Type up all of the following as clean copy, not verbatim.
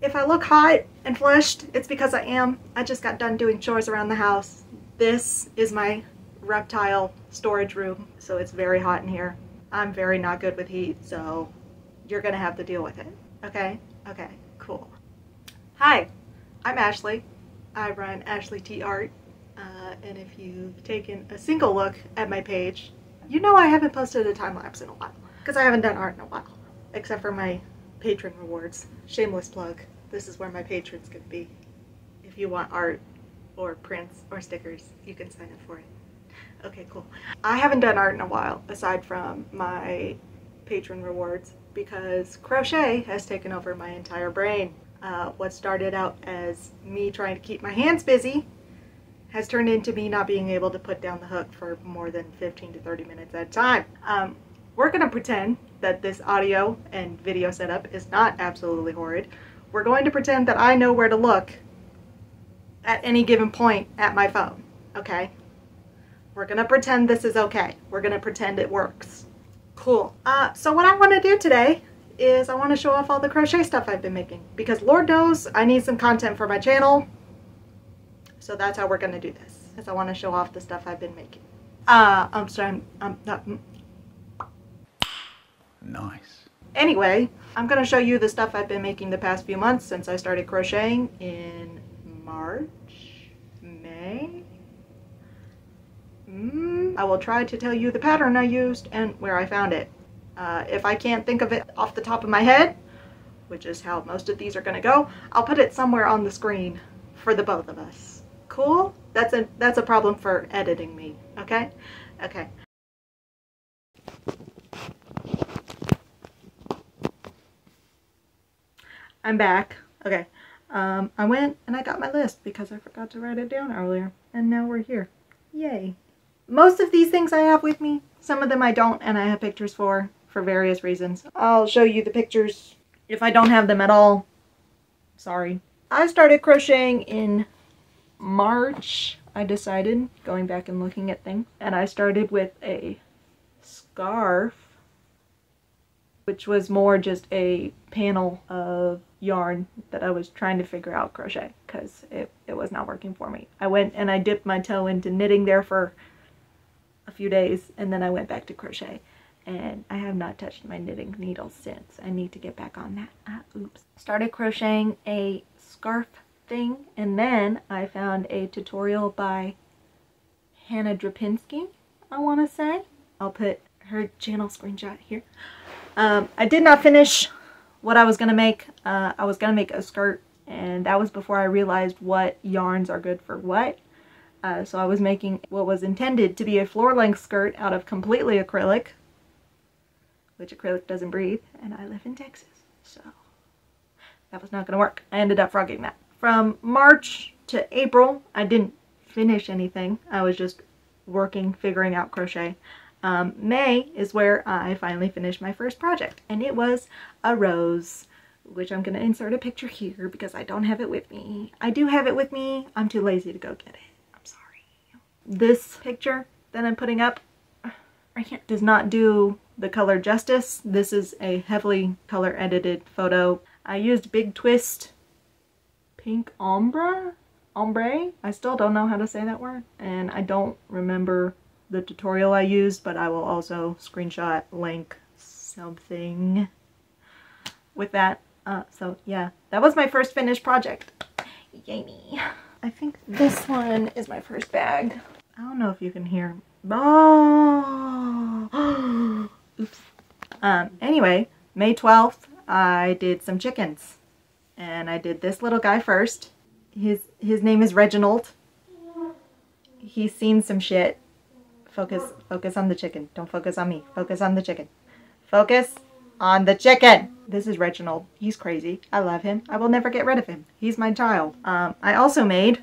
If I look hot and flushed, it's because I am. I just got done doing chores around the house. This is my reptile storage room, so it's very hot in here. I'm very not good with heat, so you're gonna have to deal with it. Okay? Okay, cool. Hi, I'm Ashley. I run Ashley T Art, and if you've taken a single look at my page, you know I haven't posted a time lapse in a while, because I haven't done art in a while, except for my patron rewards. Shameless plug. This is where my patrons could be. If you want art or prints or stickers, you can sign up for it. Okay, cool. I haven't done art in a while, aside from my patron rewards, because crochet has taken over my entire brain. What started out as me trying to keep my hands busy has turned into me not being able to put down the hook for more than 15 to 30 minutes at a time. We're gonna pretend that this audio and video setup is not absolutely horrid. We're going to pretend that I know where to look at any given point at my phone, okay? We're gonna pretend this is okay. We're gonna pretend it works. Cool. So what I wanna do today is I wanna show off all the crochet stuff I've been making, because Lord knows I need some content for my channel. So that's how we're gonna do this, is I wanna show off the stuff I've been making. I'm sorry, Nice. Anyway, I'm going to show you the stuff I've been making the past few months since I started crocheting in March, May. I will try to tell you the pattern I used and where I found it. If I can't think of it off the top of my head, which is how most of these are going to go, I'll put it somewhere on the screen for the both of us. Cool? That's a problem for editing me, okay? Okay. I'm back. Okay. I went and I got my list because I forgot to write it down earlier. And now we're here. Yay. Most of these things I have with me. Some of them I don't, and I have pictures for various reasons. I'll show you the pictures if I don't have them at all. Sorry. I started crocheting in March, I decided, going back and looking at things. And I started with a scarf, which was more just a panel of yarn that I was trying to figure out crochet because it was not working for me. I went and I dipped my toe into knitting there for a few days, and then I went back to crochet, and I have not touched my knitting needles since. I need to get back on that. Oops. Started crocheting a scarf thing, and then I found a tutorial by Hannah Drapinski, I want to say. I'll put her channel screenshot here. I did not finish what I was going to make. I was going to make a skirt, and that was before I realized what yarns are good for what. So I was making what was intended to be a floor-length skirt out of completely acrylic, which acrylic doesn't breathe, and I live in Texas, so that was not going to work. I ended up frogging that. From March to April, I didn't finish anything. I was just working, figuring out crochet. May is where I finally finished my first project, and it was a rose, which I'm going to insert a picture here because I don't have it with me. I do have it with me. I'm too lazy to go get it. I'm sorry. This picture that I'm putting up right here does not do the color justice. This is a heavily color edited photo. I used Big Twist Pink Ombre? I still don't know how to say that word, and I don't remember the tutorial I used, but I will also screenshot, link, something with that. So yeah, that was my first finished project. Yay me. I think this one is my first bag. I don't know if you can hear. Oh! Oops. Anyway, May 12th, I did some chickens. And I did this little guy first. His name is Reginald. He's seen some shit. Focus on the chicken. Don't focus on me. Focus on the chicken. Focus on the chicken. This is Reginald. He's crazy. I love him. I will never get rid of him. He's my child. I also made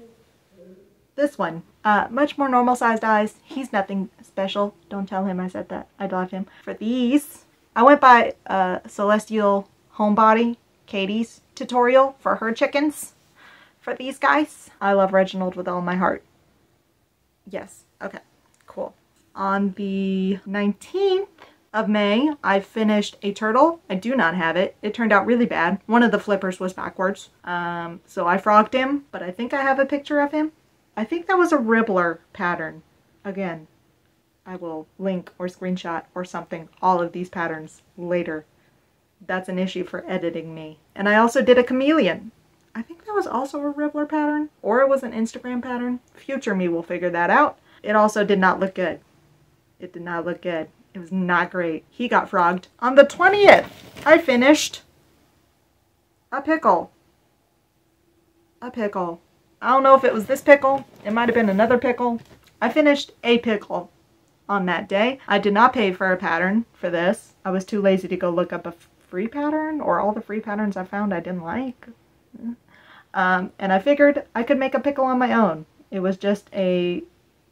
this one. Much more normal sized eyes. He's nothing special. Don't tell him I said that. I love him. For these, I went by Celestial Homebody, Katie's tutorial for her chickens. For these guys, I love Reginald with all my heart. Yes. Okay. Cool. On the 19th of May, I finished a turtle. I do not have it. It turned out really bad. One of the flippers was backwards. So I frogged him, but I think I have a picture of him. I think that was a Ribbler pattern. Again, I will link or screenshot or something all of these patterns later. That's an issue for editing me. And I also did a chameleon. I think that was also a Ribbler pattern, or it was an Instagram pattern. Future me will figure that out. It also did not look good. It did not look good. It was not great. He got frogged. On the 20th, I finished a pickle. A pickle. I don't know if it was this pickle. It might have been another pickle. I finished a pickle on that day. I did not pay for a pattern for this. I was too lazy to go look up a free pattern, or all the free patterns I found I didn't like. And I figured I could make a pickle on my own. It was just a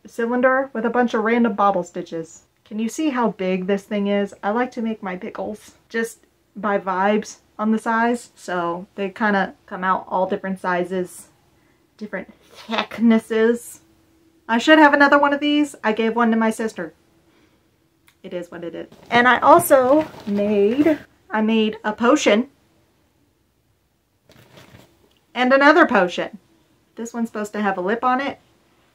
cylinder with a bunch of random bobble stitches. Can you see how big this thing is? I like to make my pickles just by vibes on the size. So they kind of come out all different sizes, different thicknesses. I should have another one of these. I gave one to my sister. It is what it is. And I also made a potion and another potion. This one's supposed to have a lip on it.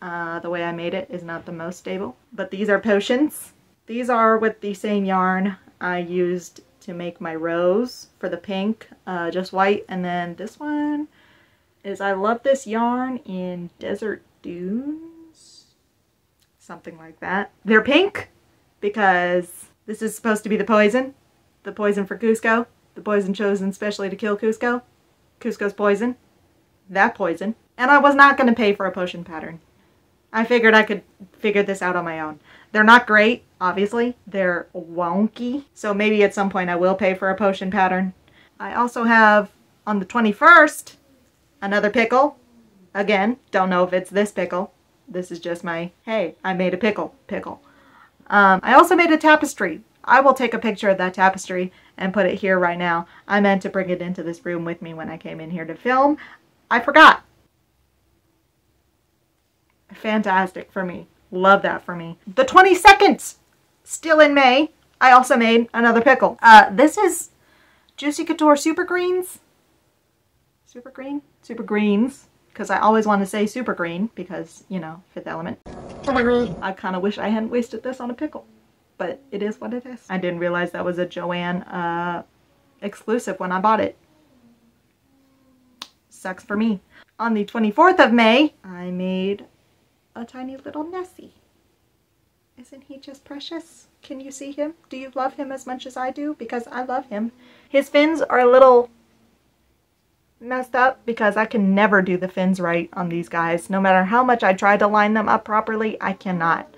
The way I made it is not the most stable. But these are potions. These are with the same yarn I used to make my rose for the pink, just white. And then this one is, I love this yarn in Desert Dunes. Something like that. They're pink because this is supposed to be the poison. The poison for Cusco. The poison chosen specially to kill Cusco. Cusco's poison. That poison. And I was not going to pay for a potion pattern. I figured I could figure this out on my own. They're not great, obviously. They're wonky. So maybe at some point I will pay for a potion pattern. I also have, on the 21st, another pickle. Again, don't know if it's this pickle. This is just my, hey, I made a pickle. I also made a tapestry. I will take a picture of that tapestry and put it here right now. I meant to bring it into this room with me when I came in here to film. I forgot. Fantastic for me. Love that for me. The 22nd, still in May, I also made another pickle. This is Juicy Couture Super Greens. Super Green? Super Greens. Because I always want to say super green because, you know, Fifth Element. I kind of wish I hadn't wasted this on a pickle. But it is what it is. I didn't realize that was a Joann exclusive when I bought it. Sucks for me. On the 24th of May, I made a tiny little Nessie. Isn't he just precious? Can you see him? Do you love him as much as I do? Because I love him. His fins are a little messed up because I can never do the fins right on these guys. No matter how much I try to line them up properly, I cannot.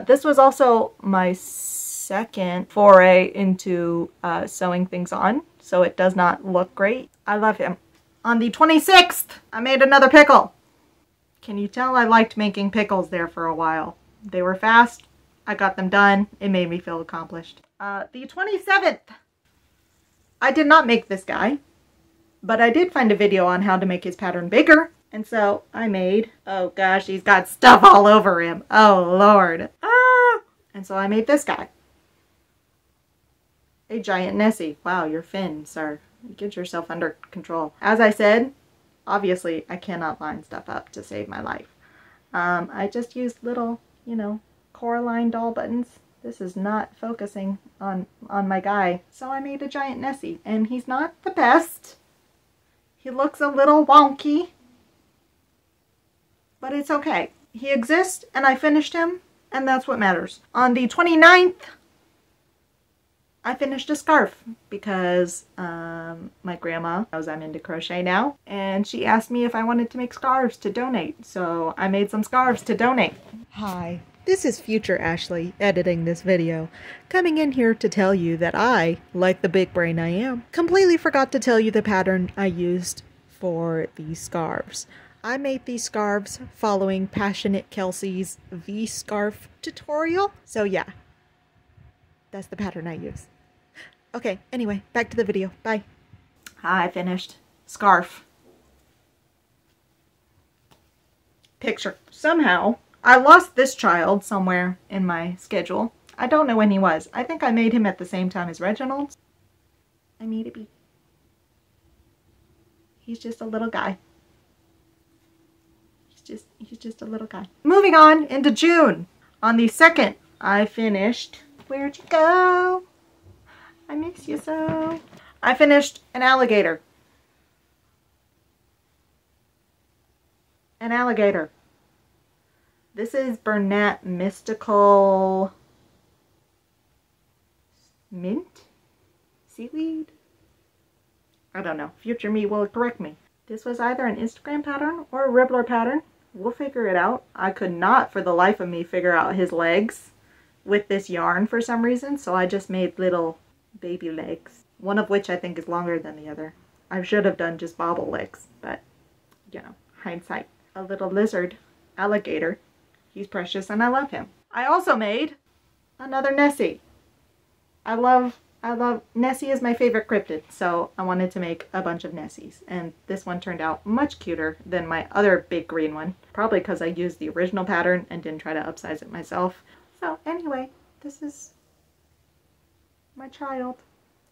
This was also my second foray into sewing things on, so it does not look great. I love him. On the 26th, I made another pickle. Can you tell I liked making pickles there for a while? They were fast. I got them done. It made me feel accomplished. The 27th, I did not make this guy, but I did find a video on how to make his pattern bigger. And so I made, oh gosh, he's got stuff all over him. Oh Lord. Ah! And so I made this guy. A giant Nessie. Wow, your fin, sir. Get yourself under control. As I said, obviously I cannot line stuff up to save my life. I just used little, you know, Coraline doll buttons. This is not focusing on my guy. So I made a giant Nessie, and he's not the best. He looks a little wonky, but it's okay. He exists, and I finished him, and that's what matters. On the 29th, I finished a scarf because my grandma knows I'm into crochet now, and she asked me if I wanted to make scarves to donate, so I made some scarves to donate. Hi, this is future Ashley editing this video, coming in here to tell you that I, like the big brain I am, completely forgot to tell you the pattern I used for these scarves. I made these scarves following Passionate Kelsey's V-Scarf tutorial, so yeah, that's the pattern I use. Okay, anyway, back to the video. Bye. I finished scarf. Picture. Somehow, I lost this child somewhere in my schedule. I don't know when he was. I think I made him at the same time as Reginald. I made a bee. He's just a little guy. He's just a little guy. Moving on into June. On the 2nd, I finished... Where'd you go? I miss you so. I finished an alligator. An alligator. This is Bernat Mystical Mint? Seaweed? I don't know. Future me will correct me. This was either an Instagram pattern or a Ribbler pattern. We'll figure it out. I could not for the life of me figure out his legs with this yarn for some reason, so I just made little baby legs. One of which I think is longer than the other. I should have done just bobble legs, but, you know, hindsight. A little lizard alligator. He's precious and I love him. I also made another Nessie. I love Nessie is my favorite cryptid, so I wanted to make a bunch of Nessies. And this one turned out much cuter than my other big green one. Probably because I used the original pattern and didn't try to upsize it myself. So anyway, this is my child.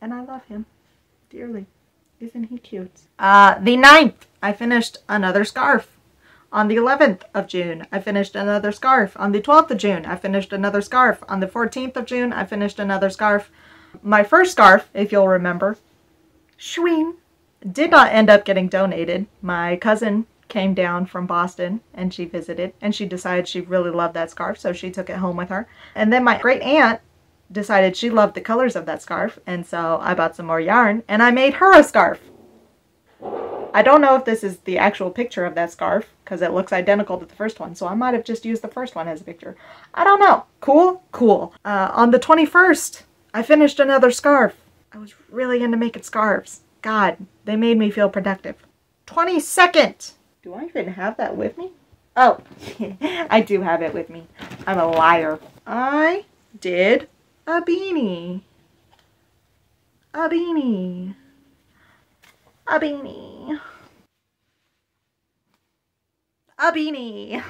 And I love him dearly. Isn't he cute? The 9th, I finished another scarf. On the 11th of June, I finished another scarf. On the 12th of June, I finished another scarf. On the 14th of June, I finished another scarf. My first scarf, if you'll remember, Schwing, did not end up getting donated. My cousin came down from Boston and she visited and she decided she really loved that scarf, so she took it home with her. And then my great aunt decided she loved the colors of that scarf, and so I bought some more yarn and I made her a scarf. I don't know if this is the actual picture of that scarf because it looks identical to the first one, so I might have just used the first one as a picture. I don't know. Cool? Cool. On the 21st, I finished another scarf. I was really into making scarves. God, they made me feel productive. 22nd. Do I even have that with me? Oh, I do have it with me. I'm a liar. I did a beanie. A beanie. A beanie. A beanie.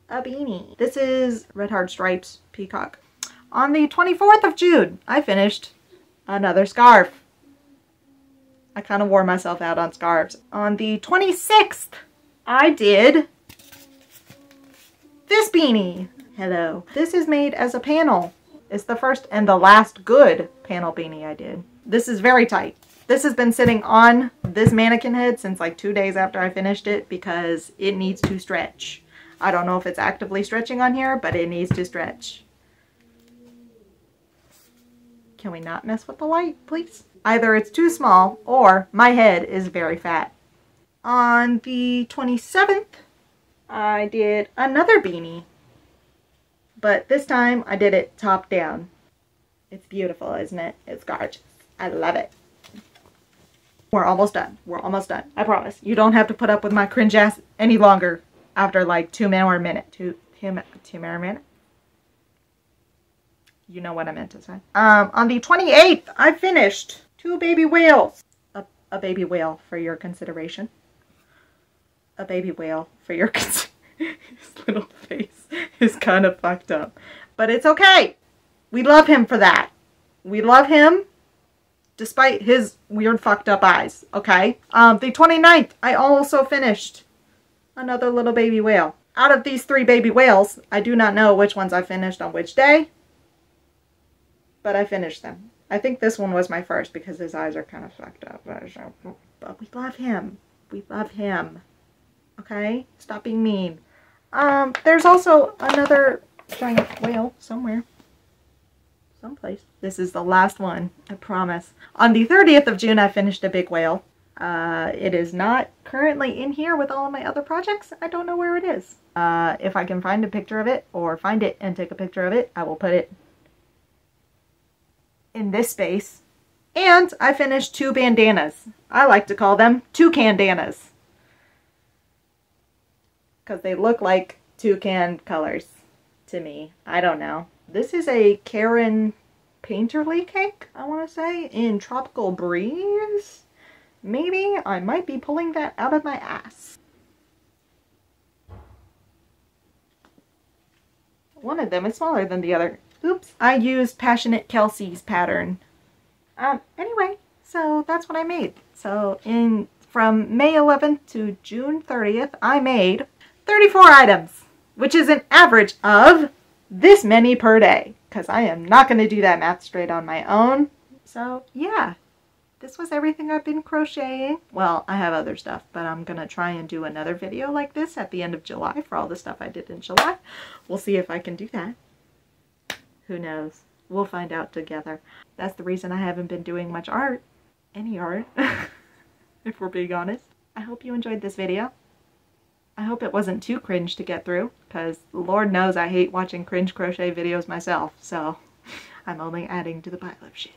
A beanie. This is Red Heart Stripes Peacock. On the 24th of June, I finished another scarf. I kind of wore myself out on scarves. On the 26th, I did this beanie. Hello. This is made as a panel. It's the first and the last good panel beanie I did. This is very tight. This has been sitting on this mannequin head since like 2 days after I finished it because it needs to stretch. I don't know if it's actively stretching on here, but it needs to stretch. Can we not mess with the light, please? Either it's too small or my head is very fat. On the 27th, I did another beanie, but this time I did it top down. It's beautiful, isn't it? It's gorgeous. I love it. We're almost done. We're almost done. I promise. You don't have to put up with my cringe ass any longer after like 2 more minutes. Two more minutes? You know what I meant to say. On the 28th, I finished 2 baby whales. A baby whale for your consideration. A baby whale for your consideration. His little face is kind of fucked up. But it's okay. We love him for that. We love him despite his weird fucked up eyes, okay? The 29th, I also finished another little baby whale. Out of these 3 baby whales, I do not know which ones I finished on which day, but I finished them. I think this one was my first because his eyes are kind of fucked up. But we love him. We love him. Okay? Stop being mean. There's also another giant whale somewhere. Someplace. This is the last one, I promise. On the 30th of June, I finished a big whale. It is not currently in here with all of my other projects. I don't know where it is. If I can find a picture of it or find it and take a picture of it, I will put it in this space. And I finished 2 bandanas. I like to call them toucandanas, because they look like toucan colors to me. I don't know. This is a Karen Painterly cake, I want to say, in Tropical Breeze. Maybe I might be pulling that out of my ass. One of them is smaller than the other. Oops, I used Passionate Kelsey's pattern. Anyway, so that's what I made. So from May 11th to June 30th, I made 34 items, which is an average of this many per day, because I am not going to do that math straight on my own. So yeah, this was everything I've been crocheting. Well, I have other stuff, but I'm going to try and do another video like this at the end of July for all the stuff I did in July. We'll see if I can do that. Who knows? We'll find out together. That's the reason I haven't been doing much art. Any art, if we're being honest. I hope you enjoyed this video. I hope it wasn't too cringe to get through, because Lord knows I hate watching cringe crochet videos myself, so I'm only adding to the pile of shit.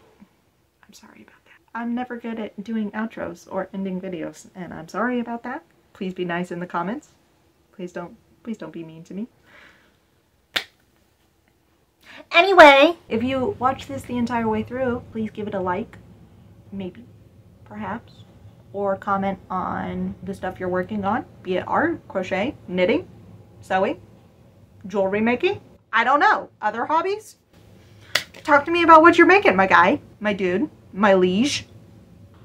I'm sorry about that. I'm never good at doing outros or ending videos, and I'm sorry about that. Please be nice in the comments. Please don't be mean to me. Anyway, if you watch this the entire way through, please give it a like, maybe, perhaps, or comment on the stuff you're working on, be it art, crochet, knitting, sewing, jewelry making, I don't know, other hobbies. Talk to me about what you're making, my guy, my dude, my liege.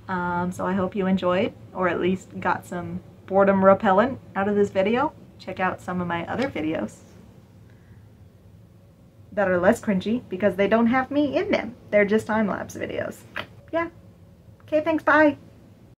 So I hope you enjoyed, or at least got some boredom repellent out of this video. Check out some of my other videos that are less cringy because they don't have me in them. They're just time-lapse videos. Yeah. Okay, thanks, bye.